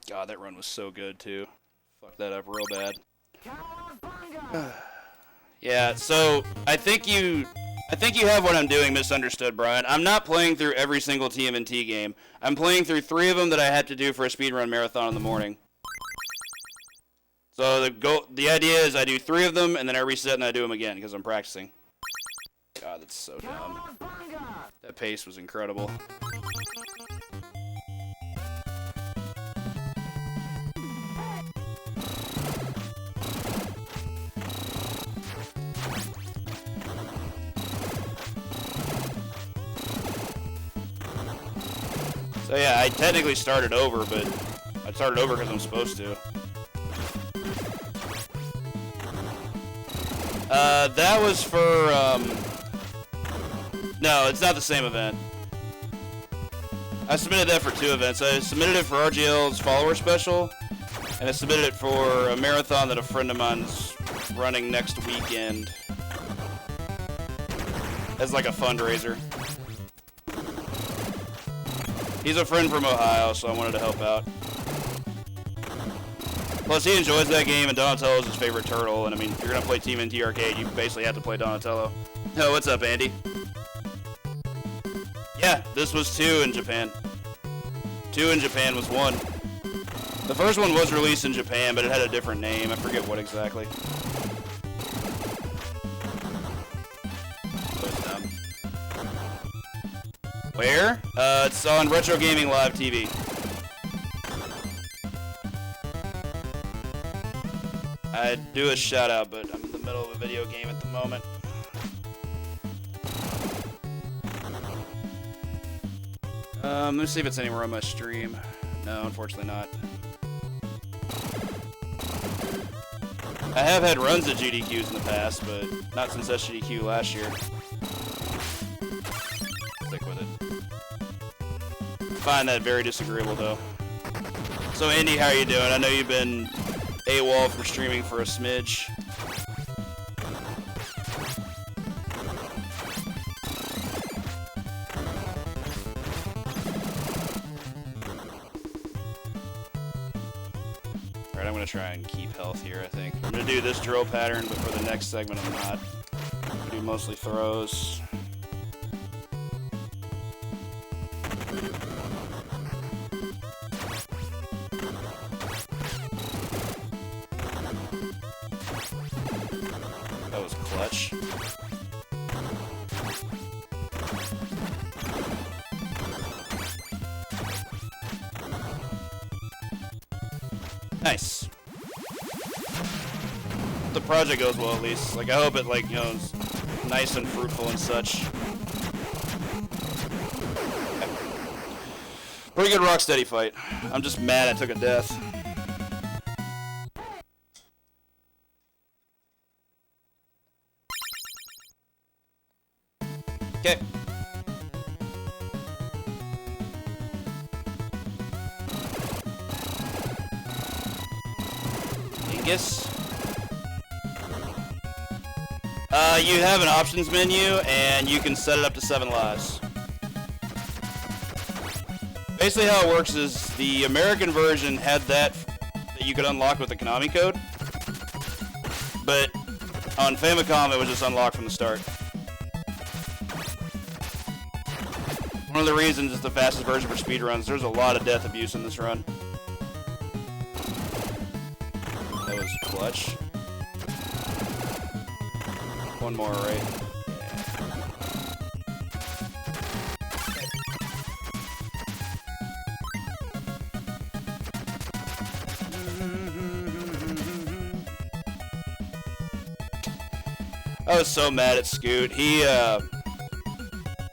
God, that run was so good too. Fucked that up real bad. Yeah, so I think you have what I'm doing misunderstood, Brian. I'm not playing through every single TMNT game. I'm playing through 3 of them that I had to do for a speedrun marathon in the morning. So the idea is I do 3 of them and then I reset and I do them again because I'm practicing. God, that's so dumb. That pace was incredible. So yeah, I technically started over, but I started over because I'm supposed to. That was for, no, it's not the same event. I submitted that for 2 events. I submitted it for RGL's follower special, and I submitted it for a marathon that a friend of mine's running next weekend as like a fundraiser. He's a friend from Ohio, so I wanted to help out. Plus, he enjoys that game, and Donatello's his favorite turtle. And I mean, if you're gonna play TMNT Arcade, you basically have to play Donatello. Oh, what's up, Andy? Yeah, this was 2 in Japan. 2 in Japan was 1. The first one was released in Japan, but it had a different name. I forget what exactly. Where? It's on Retro Gaming Live TV. I'd do a shout out, but I'm in the middle of a video game at the moment. Let me see if it's anywhere on my stream. No, unfortunately not. I have had runs at GDQs in the past, but not since SGDQ last year. Stick with it. I find that very disagreeable, though. So, Andy, how are you doing? I know you've been AWOL from streaming for a smidge. Alright, I'm gonna try and keep health here, I think. I'm gonna do this drill pattern, but for the next segment I'm not. I'm gonna do mostly throws. That was clutch. Nice. The project goes well, at least. Like, I hope it, like, you know, is nice and fruitful and such. Pretty good Rocksteady fight. I'm just mad I took a death. Okay. Dingus. You have an options menu, and you can set it up to 7 lives. Basically how it works is the American version had that you could unlock with the Konami code, but on Famicom it was just unlocked from the start. One of the reasons it's the fastest version for speedruns. There's a lot of death abuse in this run. That was clutch. One more, right? I was so mad at Scoot. He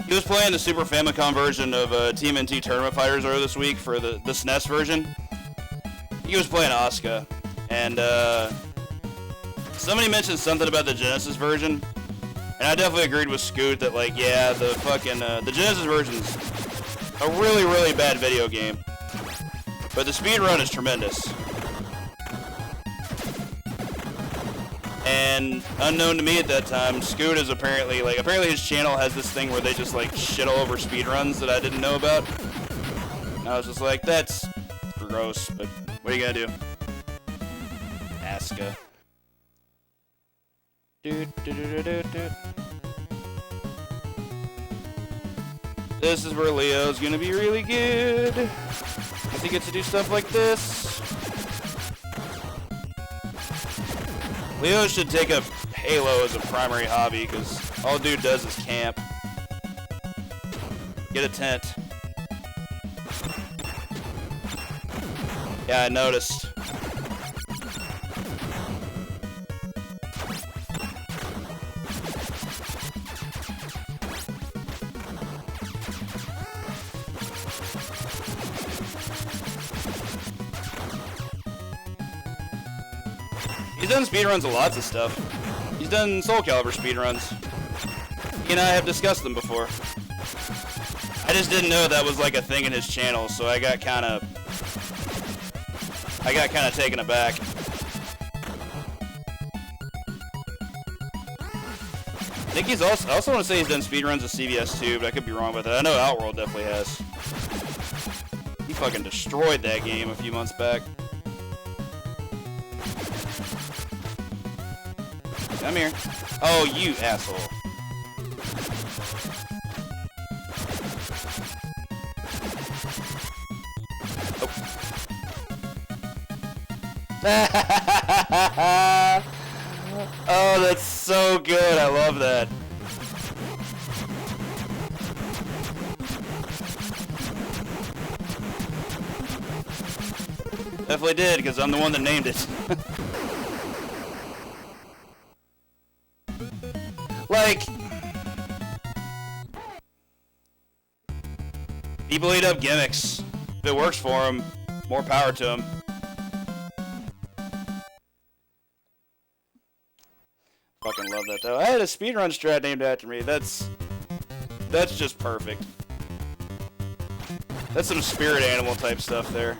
was playing the Super Famicom version of TMNT Tournament Fighters earlier this week for the SNES version. He was playing Asuka, and somebody mentioned something about the Genesis version, and I definitely agreed with Scoot that, like, yeah, the fucking the Genesis version's a really, really bad video game, but the speedrun is tremendous. And unknown to me at that time, Scoot is apparently his channel has this thing where they just like shit all over speedruns that I didn't know about. And I was just like, that's gross, but what are you gonna do? Aska. This is where Leo's gonna be really good. If he gets to do stuff like this. Leo should take up Halo as a primary hobby, because all dude does is camp. Get a tent. Yeah, I noticed. He's done speedruns of lots of stuff. He's done Soul Calibur speedruns. He and I have discussed them before. I just didn't know that was like a thing in his channel, so I got kind of taken aback. I think he's also, I also want to say he's done speedruns of CVS too, but I could be wrong about that. I know Outworld definitely has. He fucking destroyed that game a few months back. Come here. Oh, you asshole. Oh. Oh, that's so good. I love that. Definitely did, because I'm the one that named it. Like, people eat up gimmicks. If it works for them, more power to them. Fucking love that though. I had a speedrun strat named after me. That's just perfect. That's some spirit animal type stuff there.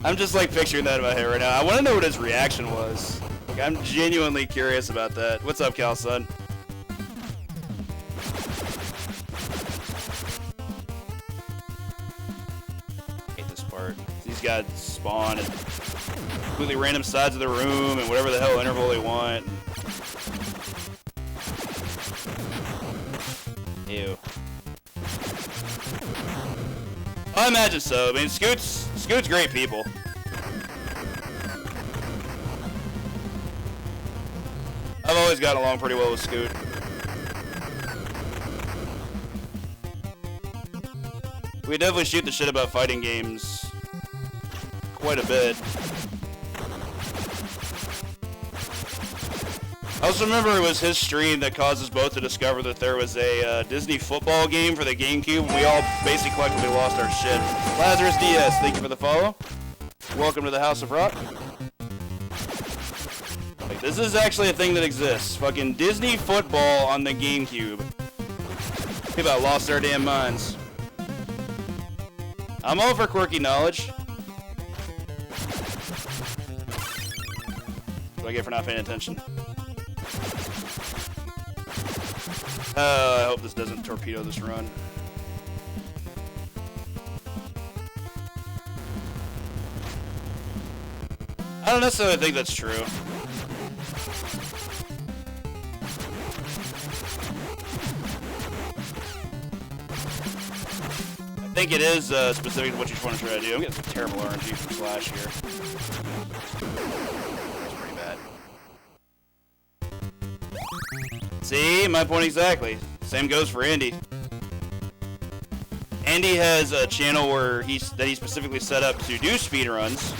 I'm just like picturing that in my head right now. I want to know what his reaction was. Like, I'm genuinely curious about that. What's up, Cal son? Hate this part. These guys spawn at completely random sides of the room and whatever the hell interval they want. Ew. I imagine so. I mean, Scoot's great people. I've always gotten along pretty well with Scoot. We definitely shoot the shit about fighting games quite a bit. I also remember it was his stream that caused us both to discover that there was a Disney football game for the GameCube, and we all basically collectively lost our shit. Lazarus DS, thank you for the follow. Welcome to the House of Rock. Like, this is actually a thing that exists. Fucking Disney football on the GameCube. People that lost their damn minds. I'm all for quirky knowledge. What do I get for not paying attention? I hope this doesn't torpedo this run. I don't necessarily think that's true. I think it is specific to what you want to try to do. I'm getting some terrible RNG from Slash here. That's pretty bad. See, my point exactly. Same goes for Andy. Andy has a channel where he specifically set up to do speedruns,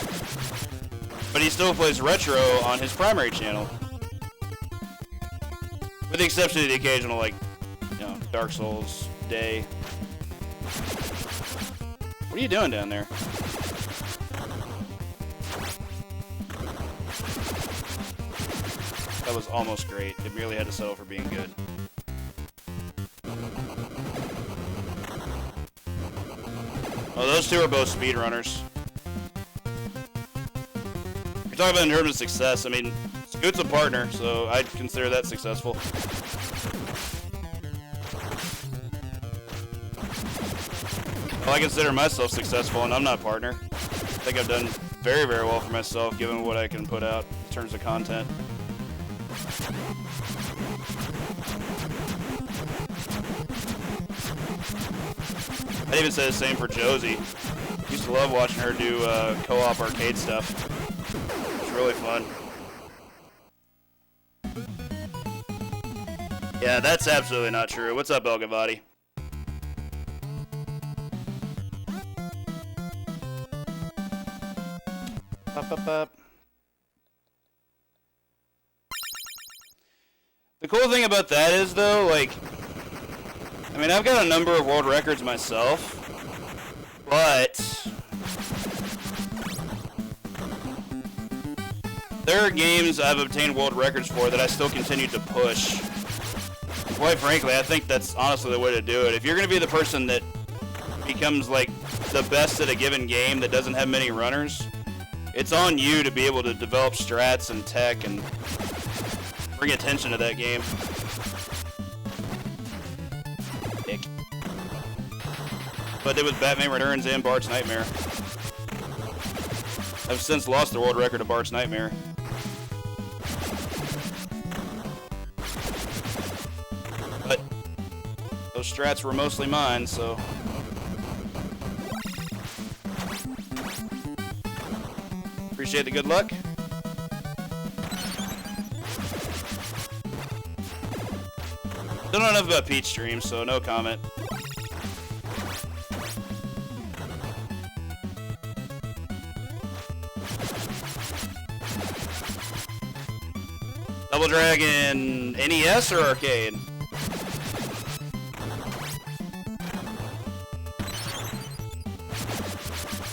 but he still plays retro on his primary channel. With the exception of the occasional, like, you know, Dark Souls day. What are you doing down there? That was almost great. It merely had to settle for being good. Oh, those two are both speedrunners. You're talking about in terms of success. I mean, Scoot's a partner, so I'd consider that successful. Well, I consider myself successful, and I'm not partner. I think I've done very, very well for myself, given what I can put out in terms of content. I'd even say the same for Josie. Used to love watching her do co-op arcade stuff. It's really fun. Yeah, that's absolutely not true. What's up, El Gavati? Up, up, up. The cool thing about that is, though, like, I mean, I've got a number of world records myself, but there are games I've obtained world records for that I still continue to push. Quite frankly, I think that's honestly the way to do it. If you're going to be the person that becomes, like, the best at a given game that doesn't have many runners, it's on you to be able to develop strats and tech and bring attention to that game. Dick. But it was Batman Returns and Bart's Nightmare. I've since lost the world record of Bart's Nightmare. But those strats were mostly mine, so... Appreciate the good luck. Don't know enough about Peach streams, so no comment. Double Dragon NES or arcade?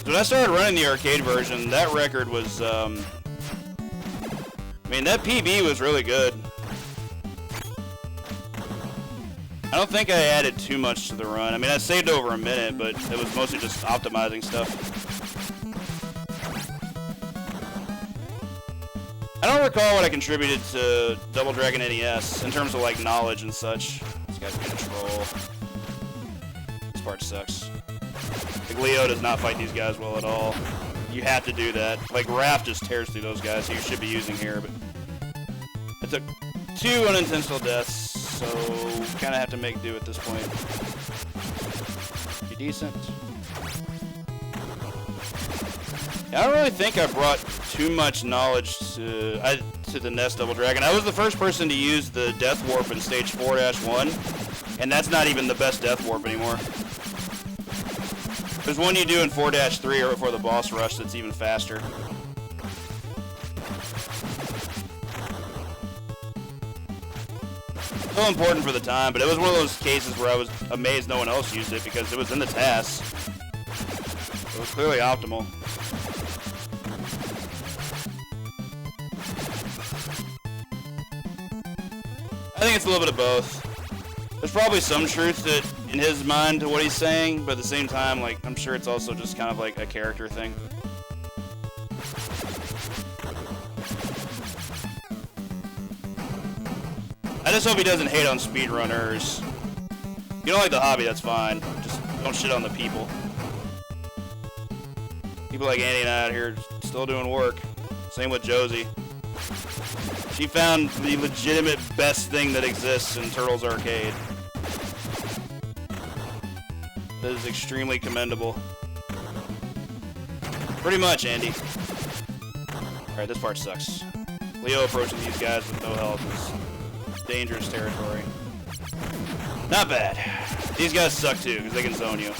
When I started running the arcade version, that record was, I mean, that PB was really good. I don't think I added too much to the run. I mean, I saved over a minute, but it was mostly just optimizing stuff. I don't recall what I contributed to Double Dragon NES in terms of, like, knowledge and such. This guy's gonna troll. This part sucks. Like, Leo does not fight these guys well at all. You have to do that. Like, Raph just tears through those guys, so you should be using here, but... I took 2 unintentional deaths, so kind of have to make do at this point. Be decent. Yeah, I don't really think I brought too much knowledge to the NES Double Dragon. I was the first person to use the Death Warp in Stage 4-1, and that's not even the best Death Warp anymore. There's one you do in 4-3 or before the boss rush that's even faster. Still important for the time, but it was one of those cases where I was amazed no one else used it because it was in the task. It was clearly optimal. I think it's a little bit of both. There's probably some truth that in his mind to what he's saying, but at the same time, like, I'm sure it's also just kind of like a character thing. I just hope he doesn't hate on speedrunners. If you don't like the hobby, that's fine. Just don't shit on the people. People like Andy and I out here still doing work. Same with Josie. She found the legitimate best thing that exists in Turtles Arcade. That is extremely commendable. Pretty much, Andy. Alright, this part sucks. Leo approaching these guys with no help is dangerous territory. Not bad. These guys suck too, because they can zone you.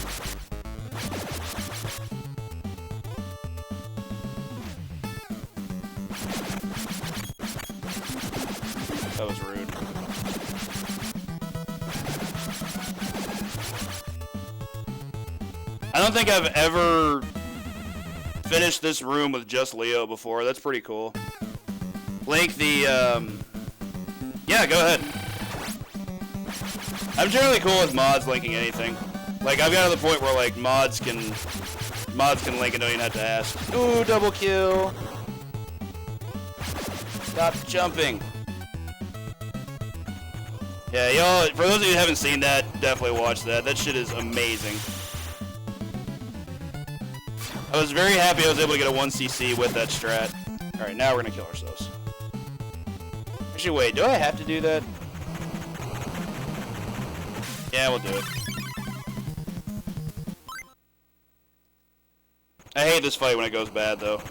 That was rude. I don't think I've ever finished this room with just Leo before. That's pretty cool. Link the, yeah, go ahead. I'm generally cool with mods linking anything. Like, I've got to the point where, like, mods can link and don't even have to ask. Ooh, double kill. Stop jumping. Yeah, y'all, for those of you who haven't seen that, definitely watch that. That shit is amazing. I was very happy I was able to get a 1cc with that strat. Alright, now we're gonna kill ourselves. Actually, wait, do I have to do that? Yeah, we'll do it. I hate this fight when it goes bad, though.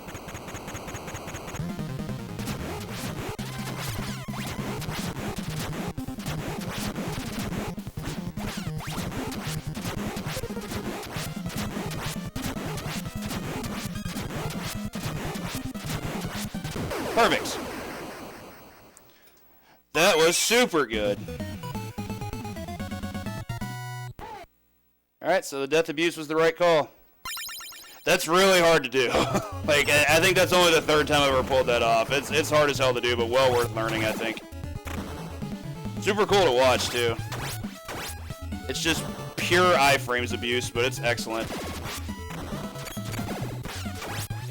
Perfect. That was super good. Alright, so the death abuse was the right call. That's really hard to do. Like, I think that's only the third time I've ever pulled that off. It's hard as hell to do, but well worth learning, I think. Super cool to watch, too. It's just pure iframes abuse, but it's excellent.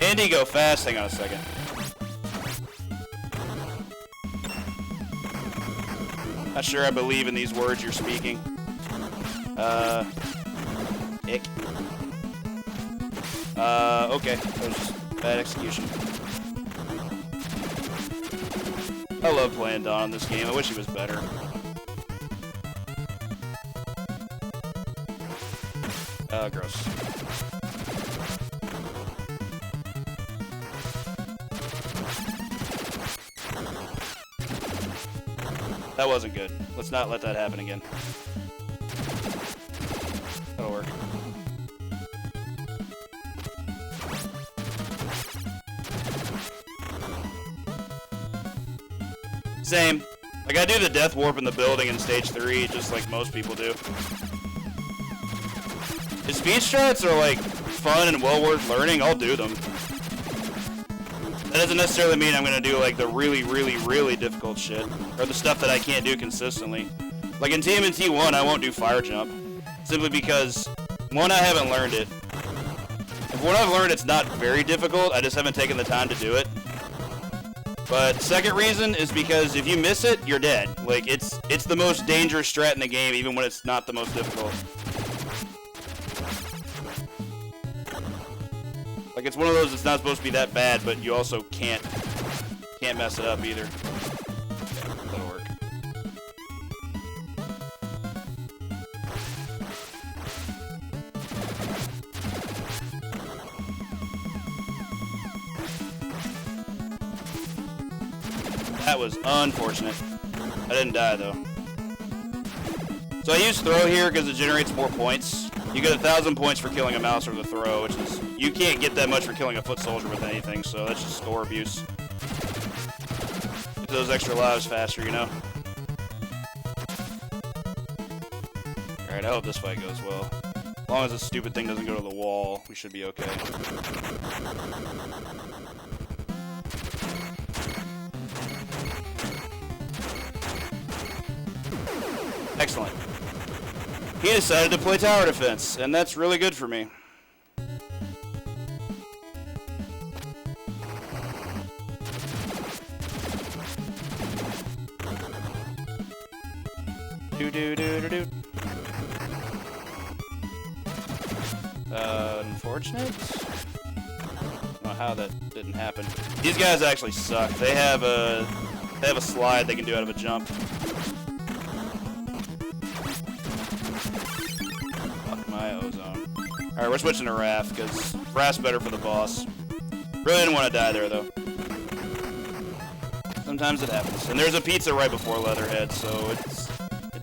Andy, go fast. Hang on a second. Not sure I believe in these words you're speaking. Ick. Okay. That was just bad execution. I love playing Don in this game. I wish he was better. Gross. That wasn't good. Let's not let that happen again. That'll work. Same. Like, I do the death warp in the building in stage 3, just like most people do. If speed strats are, like, fun and well worth learning, I'll do them. That doesn't necessarily mean I'm gonna do, like, the really, really, really difficult shit. Or the stuff that I can't do consistently. Like, in TMNT 1, I won't do fire jump. Simply because, one, I haven't learned it. If what I've learned, it's not very difficult, I just haven't taken the time to do it. But second reason is because if you miss it, you're dead. Like, it's the most dangerous strat in the game, even when it's not the most difficult. Like, it's one of those that's not supposed to be that bad, but you also can't mess it up either. That'll work. That was unfortunate. I didn't die, though. So I use throw here because it generates more points. You get 1,000 points for killing a mouse or the throw, which is... You can't get that much for killing a foot soldier with anything, so that's just score abuse. Get those extra lives faster, you know? Alright, I hope this fight goes well. As long as this stupid thing doesn't go to the wall, we should be okay. Excellent. He decided to play tower defense, and that's really good for me. Do-do-do-do-do. Unfortunate? I don't know how that didn't happen. These guys actually suck. They have a slide they can do out of a jump. Ozone. Alright, we're switching to Wrath, because Wrath's better for the boss. Really didn't want to die there, though. Sometimes it happens. And there's a pizza right before Leatherhead, so it's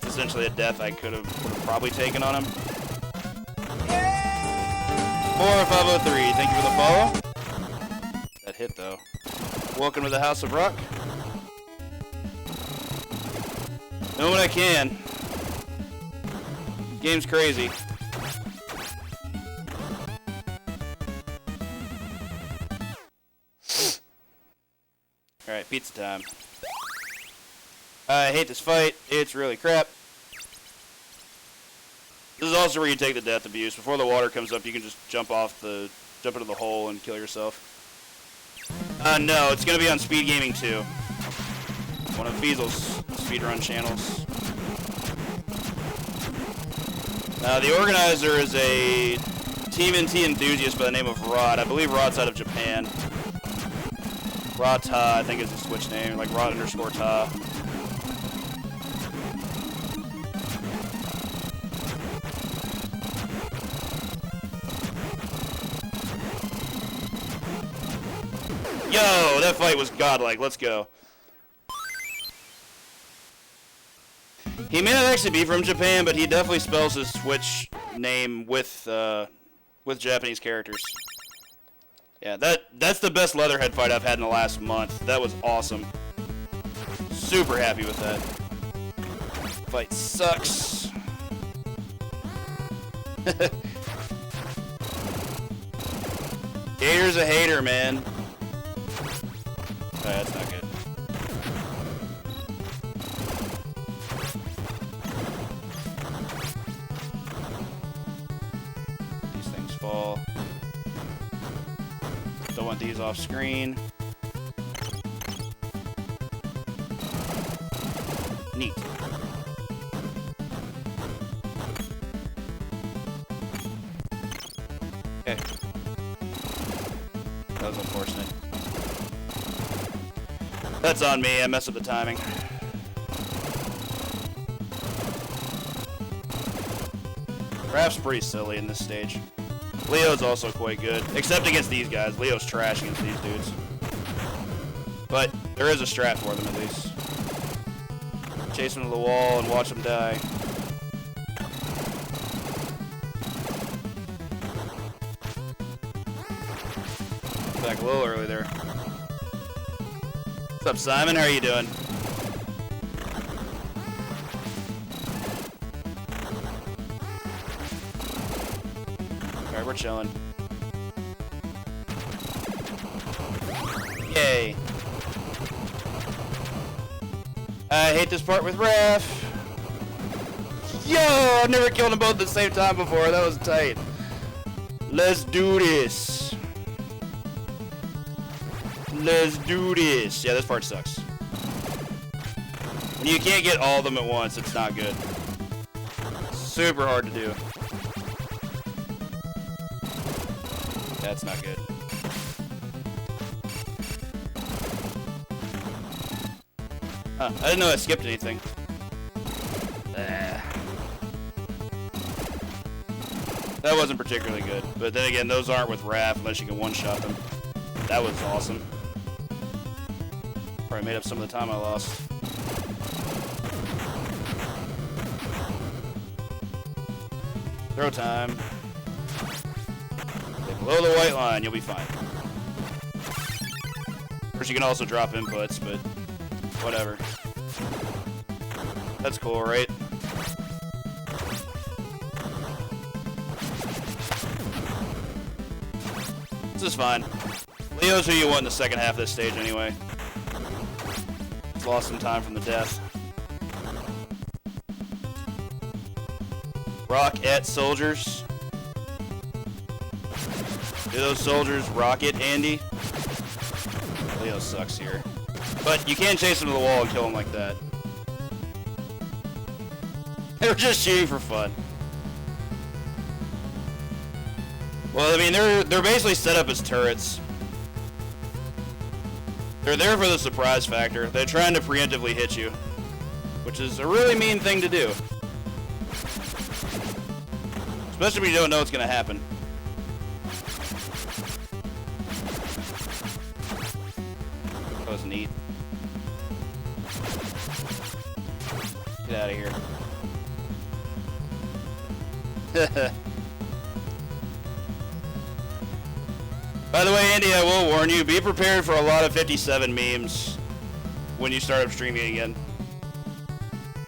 essentially a death I would have probably taken on him. 4503, thank you for the follow. That hit, though. Welcome to the House of Rock. Know what I can. Game's crazy. Alright, pizza time. I hate this fight. It's really crap. This is also where you take the death abuse. Before the water comes up, you can just jump into the hole and kill yourself. No, it's gonna be on Speed Gaming 2. One of Feasel's speedrun channels. The organizer is a TMNT enthusiast by the name of Rod. I believe Rod's out of Japan. Rod Ta, I think is his Twitch name, like Rod_Ta. Yo, that fight was godlike. Let's go. He may not actually be from Japan, but he definitely spells his Twitch name with Japanese characters. Yeah, that's the best Leatherhead fight I've had in the last month. That was awesome. Super happy with that. Fight sucks. Gator's a hater, man. Oh, that's not good. These things fall. Don't want these off screen. Neat. Okay. That was unfortunate. That's on me, I messed up the timing. Raph's pretty silly in this stage. Leo's also quite good, except against these guys. Leo's trash against these dudes. But there is a strat for them at least. Chase them to the wall and watch them die. Back a little early there. What's up, Simon? How are you doing? Alright, we're chilling. Yay. I hate this part with Raph. Yo, I've never killed them both at the same time before. That was tight. Let's do this. Let's do this. Yeah, this part sucks. When you can't get all of them at once, it's not good. Super hard to do. That's not good. Huh, I didn't know I skipped anything. That wasn't particularly good. But then again, those aren't with Raph unless you can one-shot them. That was awesome. Probably made up some of the time I lost. Throw time. Stay below the white line, you'll be fine. Of course, you can also drop inputs, but whatever. That's cool, right? This is fine. Leo's who you want in the second half of this stage anyway. He's lost some time from the death. Rock at soldiers. Do those soldiers rocket, Andy? Leo sucks here. But you can chase him to the wall and kill him like that. They were just shooting for fun. Well, I mean, they're basically set up as turrets. They're there for the surprise factor. They're trying to preemptively hit you, which is a really mean thing to do. Especially when you don't know what's going to happen. That was neat. Get out of here. By the way, Andy, I will warn you, be prepared for a lot of 57 memes when you start up streaming again.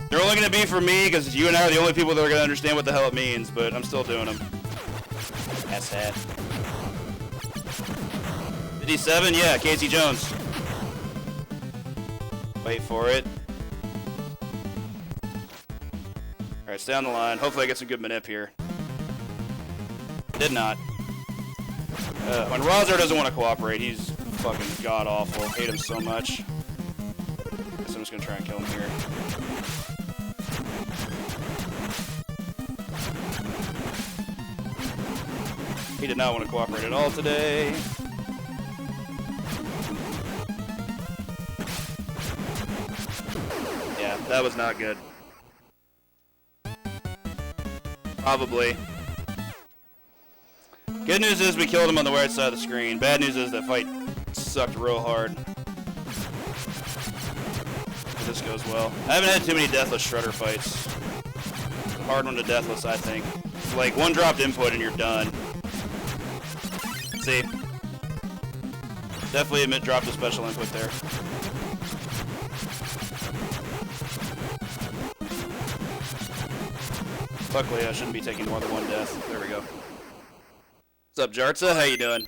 They're only going to be for me, because you and I are the only people that are going to understand what the hell it means, but I'm still doing them. That's sad. 57? Yeah, Casey Jones. Wait for it. Alright, stay on the line. Hopefully I get some good manip here. Did not. When Razor doesn't want to cooperate, he's fucking god-awful. Hate him so much. Guess I'm just gonna try and kill him here. He did not want to cooperate at all today. Yeah, that was not good. Probably. Good news is we killed him on the right side of the screen. Bad news is that fight sucked real hard. If this goes well. I haven't had too many deathless shredder fights. Hard one to deathless, I think. Like, one dropped input and you're done. See? Definitely admit dropped a special input there. Luckily, I shouldn't be taking more than one death. There we go. What's up, Jartza? How you doing?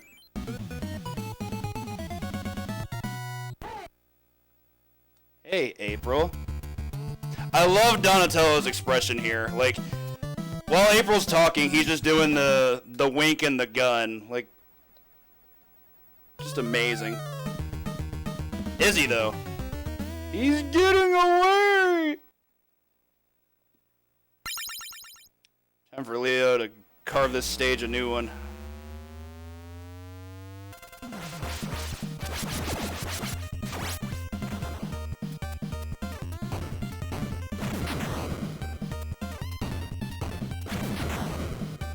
Hey, April. I love Donatello's expression here. Like, while April's talking, he's just doing the wink and the gun. Like, just amazing. Is he, though? He's getting away! Time for Leo to carve this stage a new one.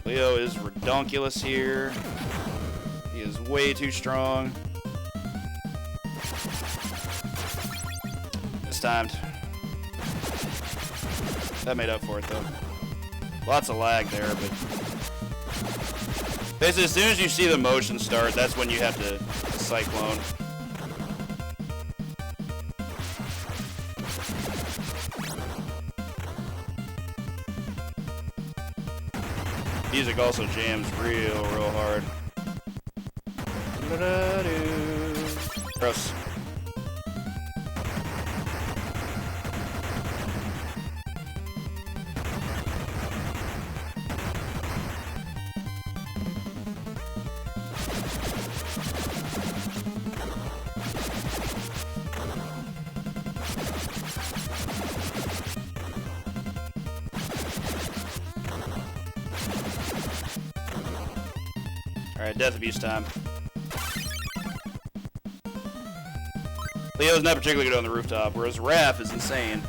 Leo is redonkulous here. He is way too strong. Mistimed. That made up for it, though. Lots of lag there, but basically as soon as you see the motion start, that's when you have to cyclone. Music also jams real hard. Gross. Alright, death abuse time. Leo's not particularly good on the rooftop, whereas Raph is insane.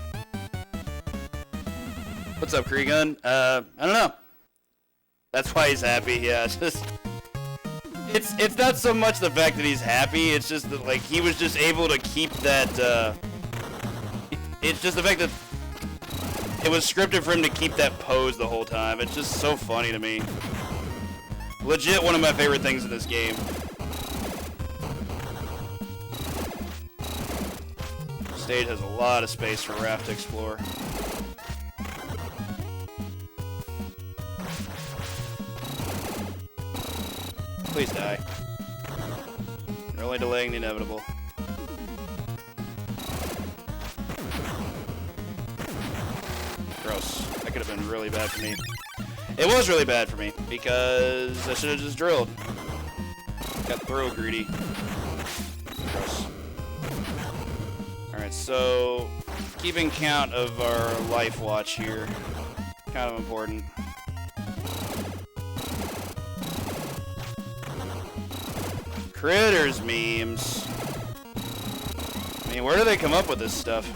What's up, Kreegun? I don't know. That's why he's happy, yeah. It's not so much the fact that he's happy, it's just that, like, he was just able to keep that, it's just the fact that it was scripted for him to keep that pose the whole time. It's just so funny to me. Legit one of my favorite things in this game. Stage has a lot of space for Raph to explore. Please die. You're only delaying the inevitable. Gross. That could have been really bad for me. It was really bad for me, because I should have just drilled. Got throw greedy. Gross. Alright, so keeping count of our life watch here. Kind of important. Critters memes. I mean, where do they come up with this stuff?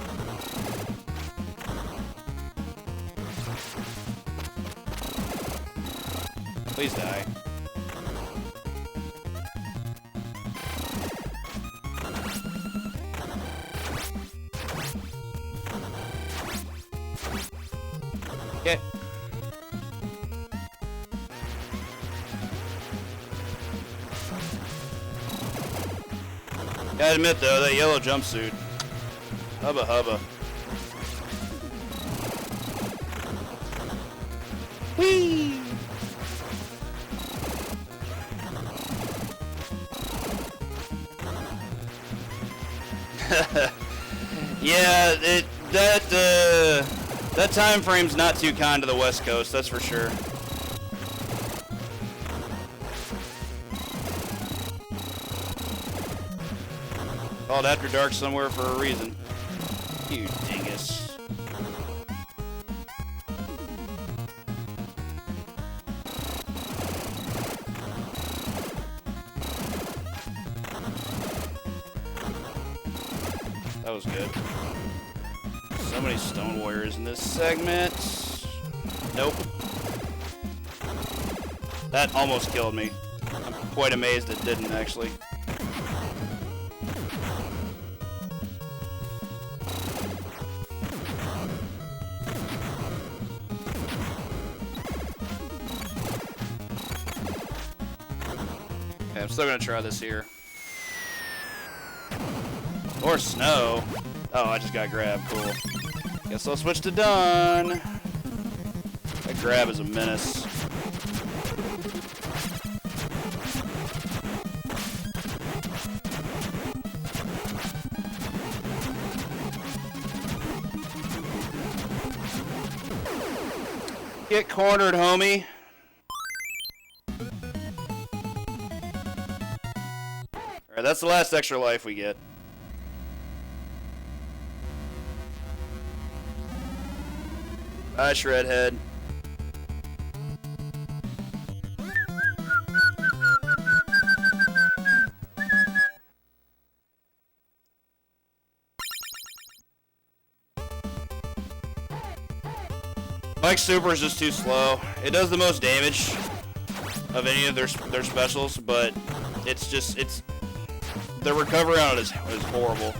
Please die. Okay. Gotta admit though, that yellow jumpsuit. Hubba hubba. Whee! Yeah, that time frame's not too kind to the West Coast, that's for sure. Called After Dark somewhere for a reason. You dingus. That was good. So many stone warriors in this segment. Nope. That almost killed me. I'm quite amazed it didn't, actually. Okay, I'm still gonna try this here. Or snow. Oh, I just got grabbed. Cool. Guess I'll switch to done. That grab is a menace. Get cornered, homie. Alright, that's the last extra life we get. Bye, Shredhead. Mike's super is just too slow. It does the most damage of any of their specials, but it's just, the recovery on it is horrible.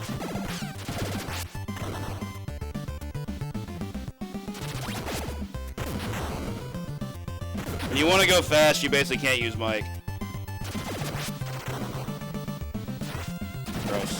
When you want to go fast, you basically can't use Mike. Gross.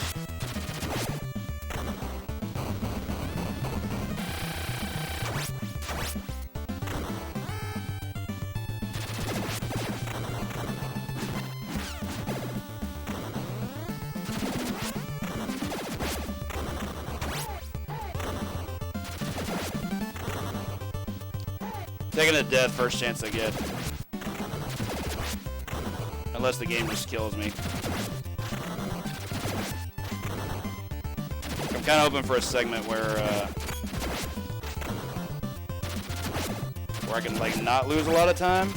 Taking a death first chance I get. Unless the game just kills me. I'm kind of hoping for a segment where I can like not lose a lot of time.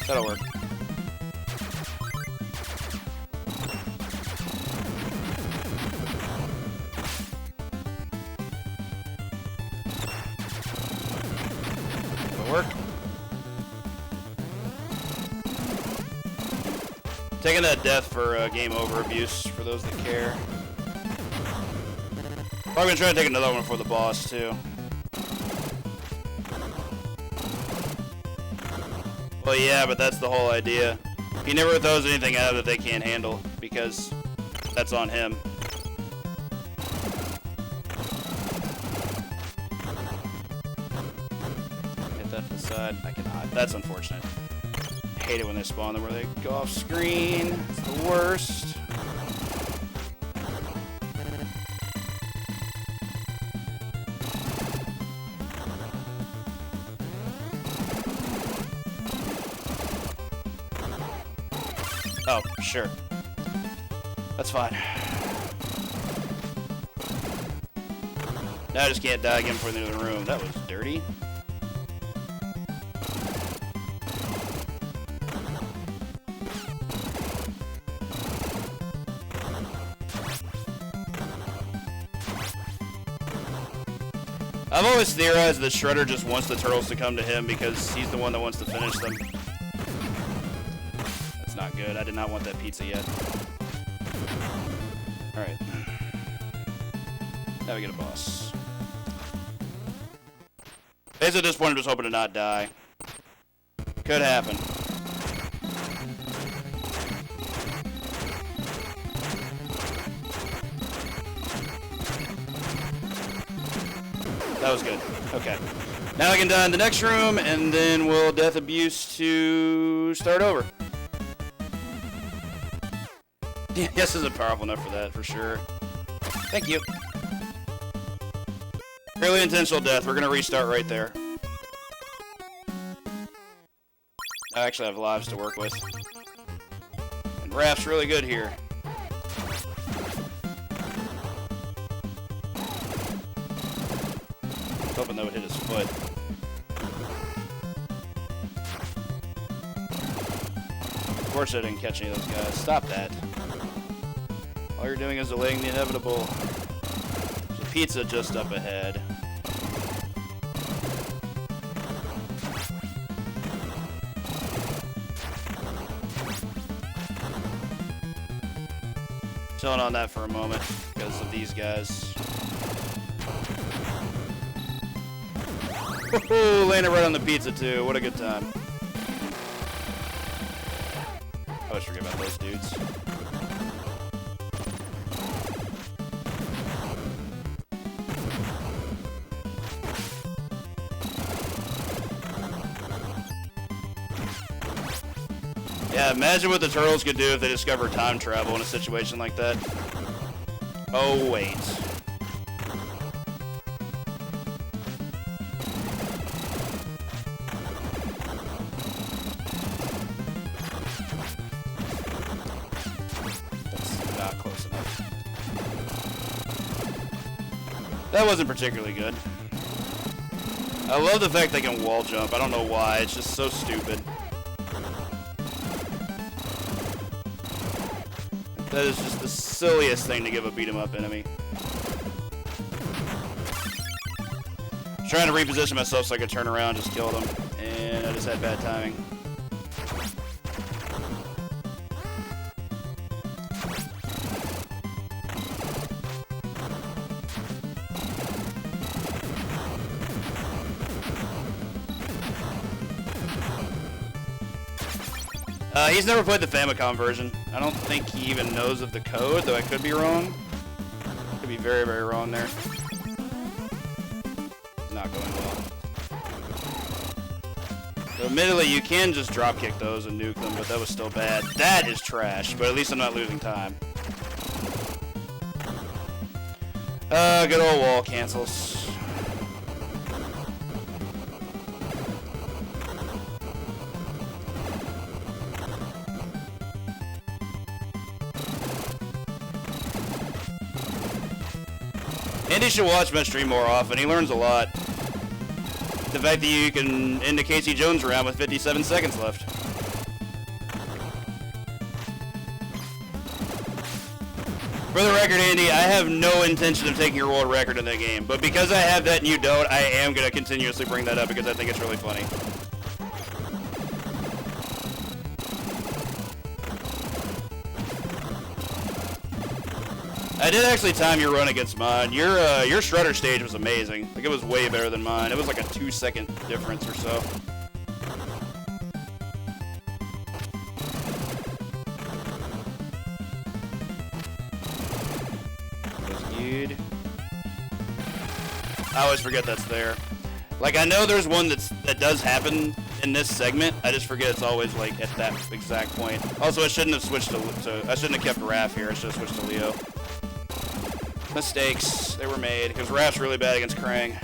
That'll work. Work. Taking that death for game over abuse for those that care. Probably gonna try to take another one for the boss too. Well, yeah, but that's the whole idea. He never throws anything out that they can't handle because that's on him. I cannot. That's unfortunate. I hate it when they spawn them where they go off screen. It's the worst. Oh, sure. That's fine. Now I just can't die again before the end of the room. That was dirty. I've always theorized that Shredder just wants the turtles to come to him because he's the one that wants to finish them. That's not good. I did not want that pizza yet. Alright. Now we get a boss. Basically at this point I'm just hoping to not die. Could happen. That was good. Okay. Now I can die in the next room, and then we'll death abuse to start over. Yes isn't powerful enough for that, for sure. Thank you. Fairly intentional death. We're going to restart right there. I actually have lives to work with. And Raph's really good here. Hoping that would hit his foot. Of course I didn't catch any of those guys. Stop that. All you're doing is delaying the inevitable. There's a pizza just up ahead. Chilling on that for a moment because of these guys. Woohoo! Landed right on the pizza too. What a good time. I always forget about those dudes. Yeah, imagine what the turtles could do if they discovered time travel in a situation like that. Oh, wait. That's not close enough. That wasn't particularly good. I love the fact they can wall jump. I don't know why. It's just so stupid. That is just the silliest thing to give a beat-em-up enemy. I was trying to reposition myself so I could turn around and just kill them, and I just had bad timing. He's never played the Famicom version. I don't think he even knows of the code, though I could be wrong. Could be very, very wrong there. Not going well. So admittedly, you can just dropkick those and nuke them, but that was still bad. That is trash, but at least I'm not losing time. Good old wall cancels. Andy should watch my stream more often. He learns a lot. The fact that you can end a Casey Jones round with 57 seconds left. For the record, Andy, I have no intention of taking your world record in that game. But because I have that and you don't, I am going to continuously bring that up because I think it's really funny. I did actually time your run against mine. Your shredder stage was amazing. Like, it was way better than mine. It was like a 2-second difference or so. That's good. I always forget that's there. Like, I know there's one that does happen in this segment. I just forget it's always like at that exact point. Also, I shouldn't have switched to I shouldn't have kept Raph here. I should have switched to Leo. Mistakes, they were made, because Raph's really bad against Krang.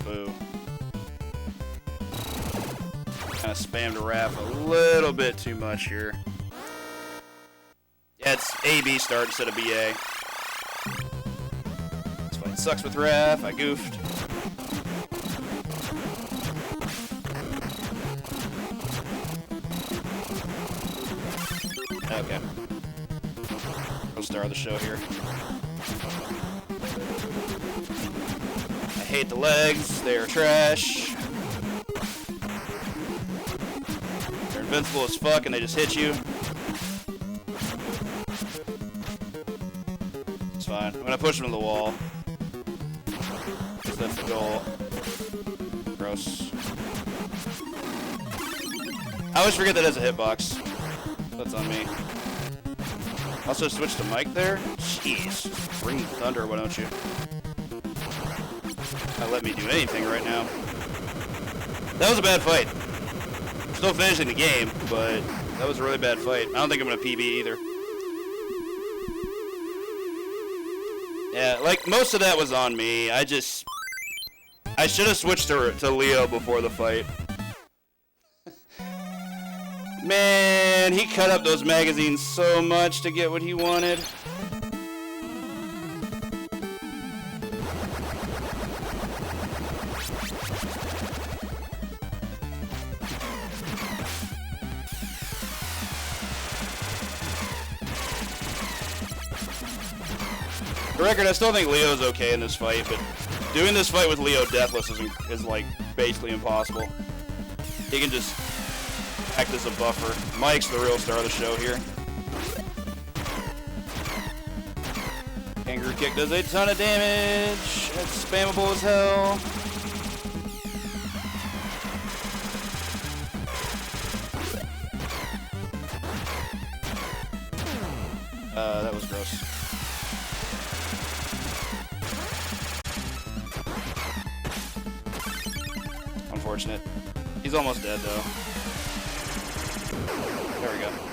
Boo. Kind of spammed Raph a little bit too much here. Yeah, it's A-B start instead of B-A. This fight sucks with Raph, I goofed. Okay. Star of the show here. I hate the legs, they are trash. They're invincible as fuck and they just hit you. It's fine. I'm gonna push them to the wall. Because that's the goal. Gross. I always forget that has a hitbox. That's on me. Also switch to Mike there? Jeez. Bring thunder, why don't you? Not let me do anything right now. That was a bad fight. Still finishing the game, but that was a really bad fight. I don't think I'm going to PB either. Yeah, like, most of that was on me. I should have switched to Leo before the fight. Man, he cut up those magazines so much to get what he wanted. For record, I still think Leo's okay in this fight, but doing this fight with Leo deathless is like basically impossible. He can just act as a buffer. Mike's the real star of the show here. Kangaroo kick does a ton of damage. It's spammable as hell. That was gross. Unfortunate. He's almost dead though. There we go.